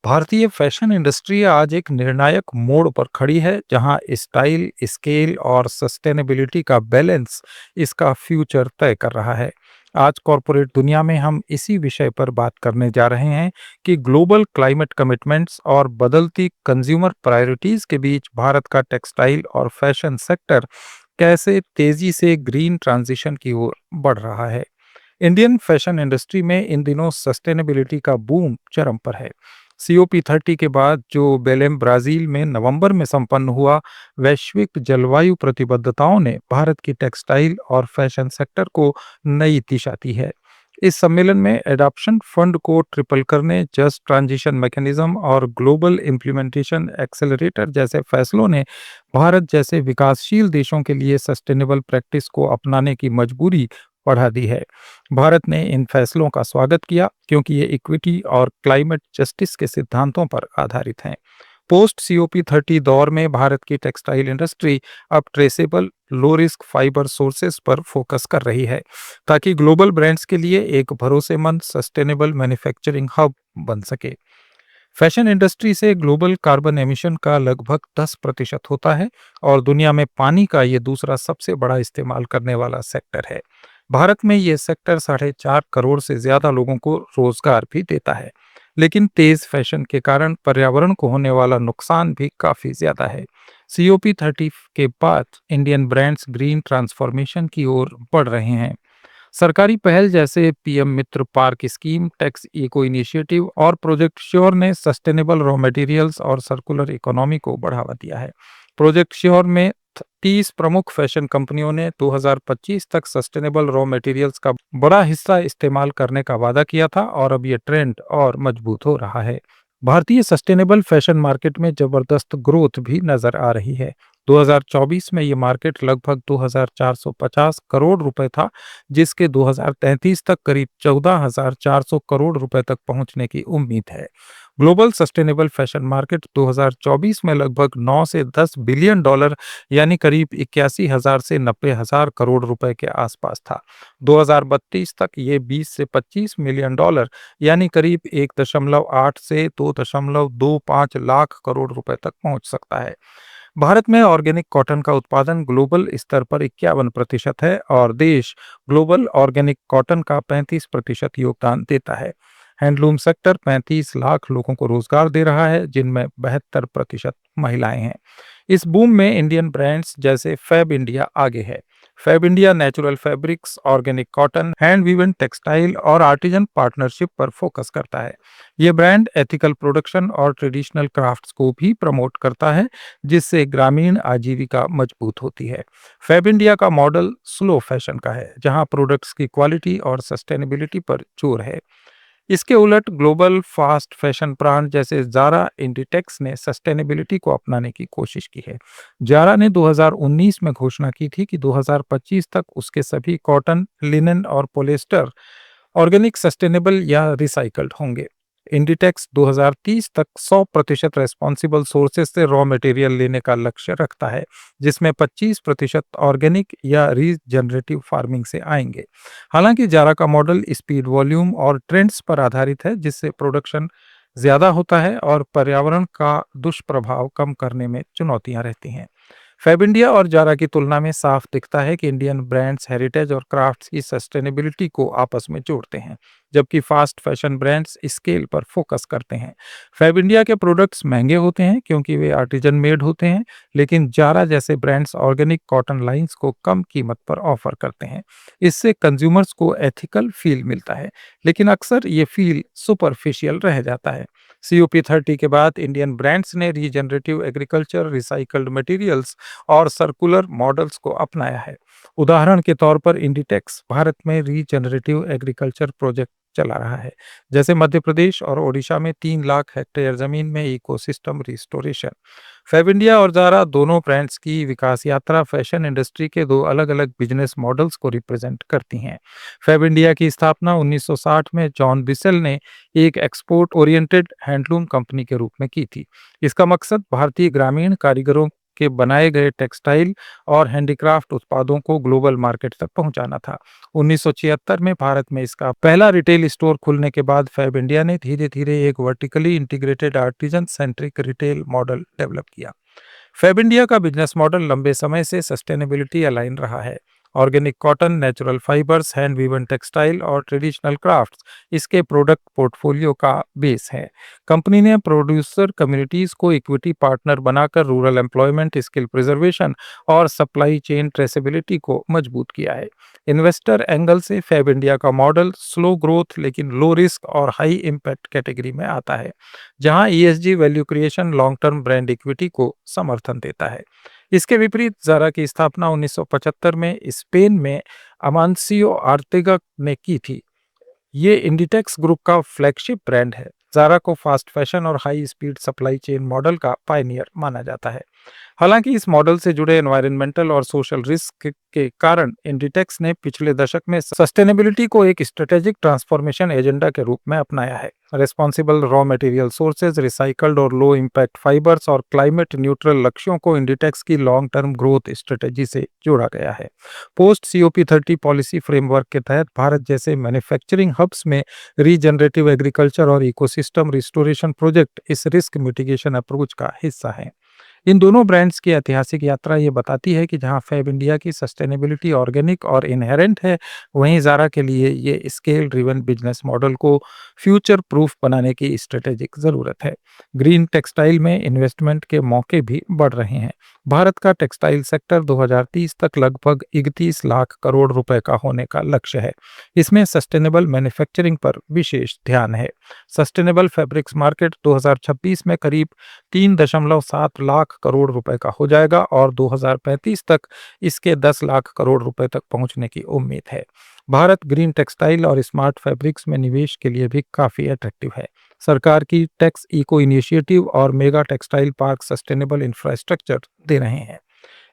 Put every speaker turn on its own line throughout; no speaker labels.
भारतीय fashion industry आज एक निर्णायक मोड़ पर खड़ी है, जहां स्टाइल, स्केल और सस्टेनेबिलिटी का बैलेंस इसका फ्यूचर तय कर रहा है। आज कॉरपोरेट दुनिया में हम इसी विषय पर बात करने जा रहे हैं कि ग्लोबल क्लाइमेट कमिटमेंट्स और बदलती कंज्यूमर प्रायोरिटीज के बीच भारत का टेक्सटाइल और फैशन सेक्टर कैसे तेजी से ग्रीन ट्रांजिशन की ओर बढ़ रहा है। इंडियन फैशन इंडस्ट्री में इन दिनों सस्टेनेबिलिटी का बूम चरम पर है। COP30 के बाद जो बेलेम ब्राजील में नवंबर में संपन्न हुआ, वैश्विक जलवायु प्रतिबद्धताओं ने भारत की टेक्सटाइल और फैशन सेक्टर को नई दिशा दी है। इस सम्मेलन में एडॉप्शन फंड को ट्रिपल करने, जस्ट ट्रांजिशन मैकेनिज्म और ग्लोबल इम्प्लीमेंटेशन एक्सेलरेटर जैसे फैसलों ने भारत जैसे विकासशील देशों के लिए सस्टेनेबल प्रैक्टिस को अपनाने की मजबूरी बढ़ा दी है। भारत ने इन फैसलों का स्वागत किया क्योंकि ये इक्विटी और क्लाइमेट जस्टिस के सिद्धांतों पर आधारित हैं। पोस्ट COP30 दौर में भारत की टेक्सटाइल इंडस्ट्री अब traceable, low risk fibre sources पर फोकस कर रही है, ताकि ग्लोबल ब्रांड्स के लिए एक भरोसेमंद सस्टेनेबल मैन्युफैक्चरिंग हब बन सके। फैशन इंडस्ट्री से ग्लोबल कार्बन एमिशन का लगभग 10% होता है और दुनिया में पानी का ये दूसरा सबसे बड़ा इस्तेमाल करने वाला सेक्टर है। भारत में ये सेक्टर 4.5 करोड़ से ज्यादा लोगों को रोजगार भी देता है, लेकिन तेज फैशन के कारण पर्यावरण को होने वाला नुकसान भी काफी ज्यादा है। COP30 के बाद इंडियन ब्रांड्स ग्रीन ट्रांसफॉर्मेशन की ओर बढ़ रहे हैं। सरकारी पहल जैसे PM Mitra park scheme, tex eco initiative और प्रोजेक्ट श्योर ने सस्टेनेबल रॉ मटेरियल्स और सर्कुलर इकोनॉमी को बढ़ावा दिया है। प्रोजेक्ट श्योर में 30 प्रमुख फैशन कंपनियों ने 2025 तक सस्टेनेबल रॉ मटेरियल्स का बड़ा हिस्सा इस्तेमाल करने का वादा किया था और अब ये ट्रेंड और मजबूत हो रहा है। भारतीय सस्टेनेबल फैशन मार्केट में जबरदस्त ग्रोथ भी नजर आ रही है। 2024 में ये मार्केट लगभग 2450 करोड़ रुपए था, जिसके 2033 तक करीब 14,400 करोड़ रुपए तक पहुंचने की उम्मीद है। ग्लोबल सस्टेनेबल फैशन मार्केट 2024 में लगभग 9 से 10 बिलियन डॉलर, यानी करीब 81,000 से 90,000 करोड़ रुपए के आसपास था। 2032 तक ये 20 से 25 मिलियन डॉलर, यानी करीब 1.8 से 2.25 लाख करोड़ रुपए तक पहुंच सकता है। भारत में ऑर्गेनिक कॉटन का उत्पादन ग्लोबल स्तर पर 51% है और देश ग्लोबल ऑर्गेनिक कॉटन का 35% योगदान देता है। हैंडलूम सेक्टर 35 लाख लोगों को रोजगार दे रहा है, जिनमें 72% महिलाएं हैं। इस बूम में इंडियन ब्रांड्स जैसे फैब इंडिया आगे है। Fabindia natural fabrics, organic cotton, hand woven textile और आर्टिजन पार्टनरशिप पर फोकस करता है। ये ब्रांड एथिकल प्रोडक्शन और ट्रेडिशनल क्राफ्ट्स को भी प्रमोट करता है, जिससे ग्रामीण आजीविका मजबूत होती है। फैब इंडिया का मॉडल स्लो फैशन का है, जहां प्रोडक्ट्स की क्वालिटी और सस्टेनेबिलिटी पर जोर है। इसके उलट ग्लोबल फास्ट फैशन ब्रांड जैसे जारा, इंडिटेक्स ने सस्टेनेबिलिटी को अपनाने की कोशिश की है। जारा ने 2019 में घोषणा की थी कि 2025 तक उसके सभी कॉटन, लिनन और पॉलिएस्टर ऑर्गेनिक, सस्टेनेबल या रिसाइकल्ड होंगे। इंडिटेक्स 2030 तक 100% रेस्पॉन्सिबल सोर्सेज से रॉ मटेरियल लेने का लक्ष्य रखता है, जिसमें 25% ऑर्गेनिक या रीजनरेटिव फार्मिंग से आएंगे। हालांकि जारा का मॉडल स्पीड, वॉल्यूम और ट्रेंड्स पर आधारित है, जिससे प्रोडक्शन ज्यादा होता है और पर्यावरण का दुष्प्रभाव कम करने में चुनौतियां रहती हैं। फैब इंडिया और जारा की तुलना में साफ दिखता है कि इंडियन ब्रांड्स हेरिटेज और क्राफ्ट्स की सस्टेनेबिलिटी को आपस में जोड़ते हैं, जबकि फास्ट फैशन ब्रांड्स स्केल पर फोकस करते हैं। फैब इंडिया के प्रोडक्ट्स महंगे होते हैं क्योंकि वे आर्टिजन मेड होते हैं, लेकिन जारा जैसे ब्रांड्स ऑर्गेनिक कॉटन लाइंस को कम कीमत पर ऑफर करते हैं। इससे कंज्यूमर्स को एथिकल फील मिलता है, लेकिन अक्सर ये फील सुपरफिशियल रह जाता है। COP30 के बाद इंडियन ब्रांड्स ने रीजनरेटिव एग्रीकल्चर, रिसाइकल्ड मटेरियल्स और सर्कुलर मॉडल्स को अपनाया है। उदाहरण के तौर पर इंडिटेक्स भारत में रीजनरेटिव एग्रीकल्चर प्रोजेक्ट चला रहा है, जैसे मध्य प्रदेश और ओडिशा में 3 लाख हेक्टेयर जमीन में इकोसिस्टम रिस्टोरेशन। फैब इंडिया और जारा दोनों ब्रांड्स की विकास यात्रा फैशन इंडस्ट्री के दो अलग अलग बिजनेस मॉडल्स को रिप्रेजेंट करती हैं। फैब इंडिया की स्थापना 1960 में जॉन बिसेल ने एक एक्सपोर्ट ओरिएंटेड हैंडलूम कंपनी के रूप में की थी। इसका मकसद भारतीय ग्रामीण कारीगरों के बनाए गए टेक्सटाइल और हैंडीक्राफ्ट उत्पादों को ग्लोबल मार्केट तक पहुंचाना था। 1976 में भारत में इसका पहला रिटेल स्टोर खुलने के बाद फैब इंडिया ने धीरे धीरे एक vertically integrated artisan centric retail model develop किया। फैब इंडिया का बिजनेस मॉडल लंबे समय से सस्टेनेबिलिटी अलाइन रहा है। Organic cotton, natural fibres, hand woven textile और ट्रेडिशनल क्राफ्ट्स इसके प्रोडक्ट पोर्टफोलियो का बेस है। कंपनी ने प्रोड्यूसर कम्युनिटीज को इक्विटी पार्टनर बनाकर रूरल एम्प्लॉयमेंट, स्किल प्रिजर्वेशन और सप्लाई चेन ट्रेसेबिलिटी को मजबूत किया है। इन्वेस्टर एंगल से फैब इंडिया का मॉडल स्लो ग्रोथ लेकिन लो रिस्क और हाई इम्पैक्ट कैटेगरी में आता है, जहां ESG value creation long term brand equity को समर्थन देता है। इसके विपरीत ज़ारा की स्थापना 1975 में स्पेन में अमानसियो आर्तेगा ने की थी। ये इंडिटेक्स ग्रुप का फ्लैगशिप ब्रांड है। ज़ारा को फास्ट फैशन और high speed supply chain model का पायनियर माना जाता है। हालांकि इस मॉडल से जुड़े एनवायरनमेंटल और सोशल रिस्क के कारण इंडिटेक्स ने पिछले दशक में सस्टेनेबिलिटी को एक स्ट्रेटेजिक ट्रांसफॉर्मेशन एजेंडा के रूप में अपनाया है। Responsible raw material sources, recycled और लो इम्पैक्ट फाइबर्स और क्लाइमेट न्यूट्रल लक्ष्यों को इंडिटेक्स की लॉन्ग टर्म ग्रोथ स्ट्रेटेजी से जोड़ा गया है। पोस्ट COP30 पॉलिसी फ्रेमवर्क के तहत भारत जैसे मैन्युफैक्चरिंग हब्स में रीजनरेटिव एग्रीकल्चर और इकोसिस्टम रिस्टोरेशन प्रोजेक्ट इस रिस्क मिटिगेशन अप्रोच का हिस्सा है। इन दोनों ब्रांड्स की ऐतिहासिक यात्रा ये बताती है कि जहां फैब इंडिया की सस्टेनेबिलिटी ऑर्गेनिक और इनहेरेंट है, वहीं ज़ारा के लिए ये स्केल ड्रिवन बिजनेस मॉडल को फ्यूचर प्रूफ बनाने की स्ट्रेटेजिक ज़रूरत है। ग्रीन टेक्सटाइल में इन्वेस्टमेंट के मौके भी बढ़ रहे हैं। भारत का टेक्सटाइल सेक्टर 2030 तक लगभग 31 लाख करोड़ रुपए का होने का लक्ष्य है। इसमें सस्टेनेबल मैन्युफैक्चरिंग पर विशेष ध्यान है। सस्टेनेबल फैब्रिक्स मार्केट 2026 में करीब 3.7 लाख करोड़ रुपए का हो जाएगा और 2035 तक इसके 10 लाख करोड़ रुपए तक पहुंचने की उम्मीद है। भारत ग्रीन टेक्सटाइल और स्मार्ट फैब्रिक्स में निवेश के लिए भी काफी अट्रैक्टिव है। सरकार की टैक्स इको इनिशिएटिव और mega textile park sustainable infrastructure दे रहे हैं।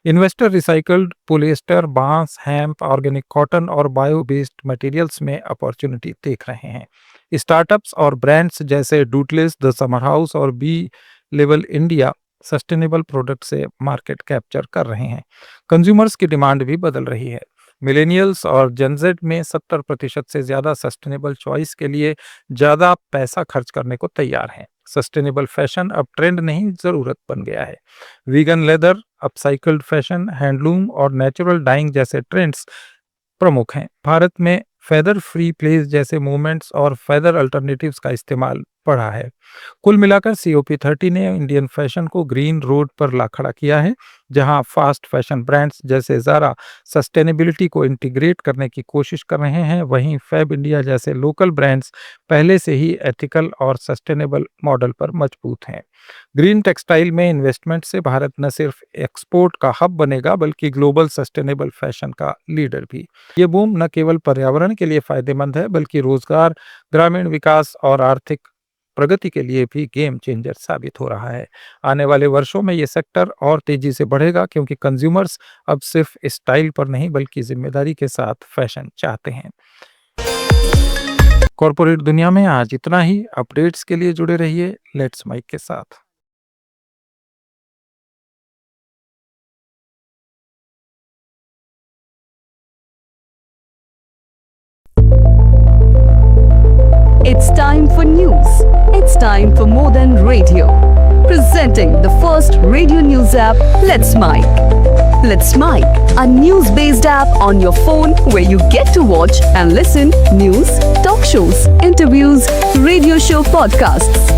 इन्वेस्टर रिसाइकल्ड पॉलिएस्टर, बांस, हेम्प, ऑर्गेनिक कॉटन और बायो बेस्ड मटेरियल्स में अपॉर्चुनिटी देख रहे हैं। स्टार्टअप्स और ब्रांड्स जैसे डूटलेस, द समर हाउस और B level India sustainable product से मार्केट कैप्चर कर रहे हैं। कंज्यूमर्स की डिमांड भी बदल रही है। मिलेनियल्स और जेनजेड में 70% से ज़्यादा सस्टेनेबल चॉइस के लिए ज़्यादा पैसा खर्च करने को तैयार हैं। सस्टेनेबल फैशन अब ट्रेंड नहीं, ज़रूरत बन गया है। वीगन लेदर, अपसाइकल्ड फैशन, हैंडलूम और नेचुरल डाइंग जैसे ट्रेंड्स प्रमुख हैं। भारत में फेदर फ्री प्लेस जैसे मूवमेंट्स और फेदर अल्टरनेटिव्स का इस्तेमाल बढ़ा है। कुल मिलाकर COP30 ने इंडियन फैशन को ग्रीन रोड पर ला खड़ा किया है। जहां फास्ट फैशन ब्रांड्स जैसे ज़ारा सस्टेनेबिलिटी को इंटीग्रेट करने की कोशिश कर रहे हैं, वहीं फैब इंडिया जैसे लोकल ब्रांड्स पहले से ही एथिकल और सस्टेनेबल मॉडल पर मजबूत हैं। ग्रीन टेक्सटाइल में इन्वेस्टमेंट से भारत न सिर्फ एक्सपोर्ट का हब बनेगा बल्कि ग्लोबल सस्टेनेबल फैशन का लीडर भी। ये बूम न केवल पर्यावरण के लिए फायदेमंद है बल्कि रोजगार, ग्रामीण विकास और आर्थिक प्रगति के लिए भी गेम चेंजर साबित हो रहा है। आने वाले वर्षों में ये सेक्टर और तेजी से बढ़ेगा क्योंकि कंज्यूमर्स अब सिर्फ स्टाइल पर नहीं बल्कि जिम्मेदारी के साथ फैशन चाहते हैं। कॉर्पोरेट दुनिया में आज इतना ही। अपडेट्स के लिए जुड़े रहिए लेट्स माइक के साथ।
It's time for news. It's time for more than radio. Presenting the first radio news app, Let's Mic. Let's Mic, a news-based app on your phone where you get to watch and listen news, talk shows, interviews, radio show podcasts,